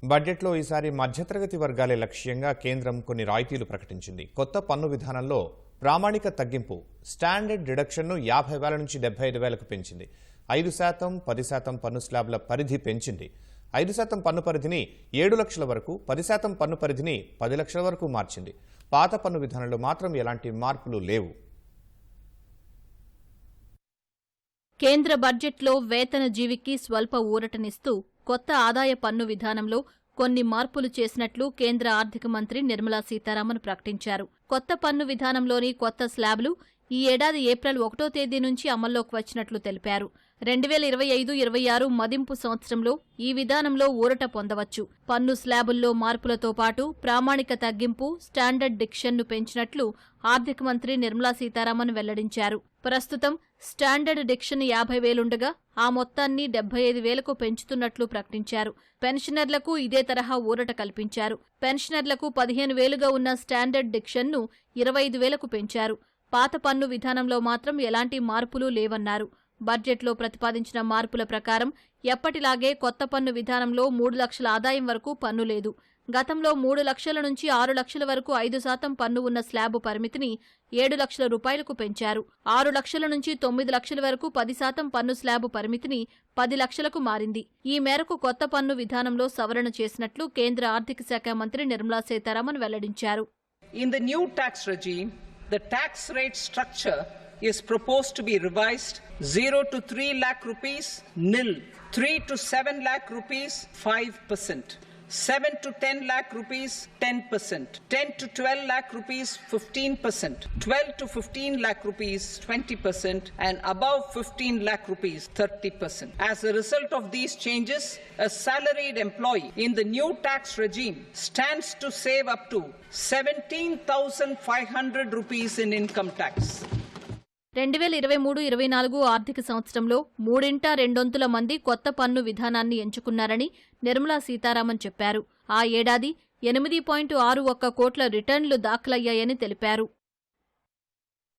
బడ్జెట్లో ఈసారి మధ్యతరగతి వర్గాలే లక్ష్యంగా కేంద్రం కొన్ని రాయితీలు ప్రకటించింది. కొత్త పన్ను విధానంలో ప్రామాణిక తగ్గింపు స్టాండర్డ్ డిడక్షన్ను 50,000 నుంచి 75,000కు పెంచింది. 5%, 10% పన్ను స్లాబ్ల పరిధి పెంచింది. 5% పన్ను పరిధిని 7 లక్షల వరకు, 10% పన్ను పరిధిని 10 లక్షల వరకు మార్చింది. పాత పన్ను విధానంలో మాత్రం ఎలాంటి మార్పులు లేవు. కేంద్ర బడ్జెట్లో వేతన జీవికి స్వల్ప ఊరటనిస్తూ కొత్త ఆదాయ పన్ను విధానంలో కొన్ని మార్పులు చేసినట్లు కేంద్ర ఆర్థిక మంత్రి నిర్మలా సీతారామన్ ప్రకటించారు. కొత్త పన్ను విధానంలోని కొత్త స్లాబ్లు ఈ ఏడాది ఏప్రిల్ 1వ తేదీ నుంచి అమల్లోకి వచ్చినట్లు తెలిపారు. 2025-26 మదింపు సంవత్సరంలో ఈ విధానంలో ఊరట పొందవచ్చు. పన్ను స్లాబుల్లో మార్పులతో పాటు ప్రామాణిక తగ్గింపు స్టాండర్డ్ డిడక్షన్ను పెంచినట్లు ఆర్థిక మంత్రి నిర్మలా సీతారామన్ వెల్లడించారు. ప్రస్తుతం స్టాండర్డ్ డిడక్షన్ 50,000 ఉండగా ఆ మొత్తాన్ని 75,000కు పెంచుతున్నట్లు ప్రకటించారు. పెన్షనర్లకు ఇదే తరహా ఊరట కల్పించారు. పెన్షనర్లకు 15,000గా ఉన్న స్టాండర్డ్ డిడక్షన్ను 25,000కు పెంచారు. పాత పన్ను విధానంలో మాత్రం ఎలాంటి మార్పులు లేవన్నారు. బడ్జెట్లో ప్రతిపాదించిన మార్పుల ప్రకారం ఎప్పటిలాగే కొత్త పన్ను విధానంలో 3 లక్షల ఆదాయం వరకు పన్ను లేదు. గతంలో 3 లక్షల నుంచి 6 లక్షల వరకు 5% పన్ను ఉన్న స్లాబు పరిమితిని 7 లక్షల రూపాయలకు పెంచారు. 6 లక్షల నుంచి 9 లక్షల వరకు 10% పన్ను స్లాబు పరిమితిని 10 లక్షలకు మారింది. ఈ మేరకు కొత్త పన్ను విధానంలో సవరణ చేసినట్లు కేంద్ర ఆర్థిక శాఖ మంత్రి నిర్మలా సీతారామన్ వెల్లడించారు. In the new tax regime, the tax rate structure is proposed to be revised. 0 to 3 lakh rupees, nil. 3 to 7 lakh rupees, 5%. 7 to 10 lakh rupees, 10%. 10 to 12 lakh rupees, 15%. 12 to 15 lakh rupees, 20%. And above 15 lakh rupees, 30%. As a result of these changes, a salaried employee in the new tax regime stands to save up to 17,500 rupees in income tax. 2023-24 ఆర్థిక సంవత్సరంలో 3/2 మంది కొత్త పన్ను విధానాన్ని ఎంచుకున్నారని నిర్మలా సీతారామన్ చెప్పారు. ఆ ఏడాది 8.61 కోట్ల రిటర్న్లు దాఖలయ్యాయని తెలిపారు.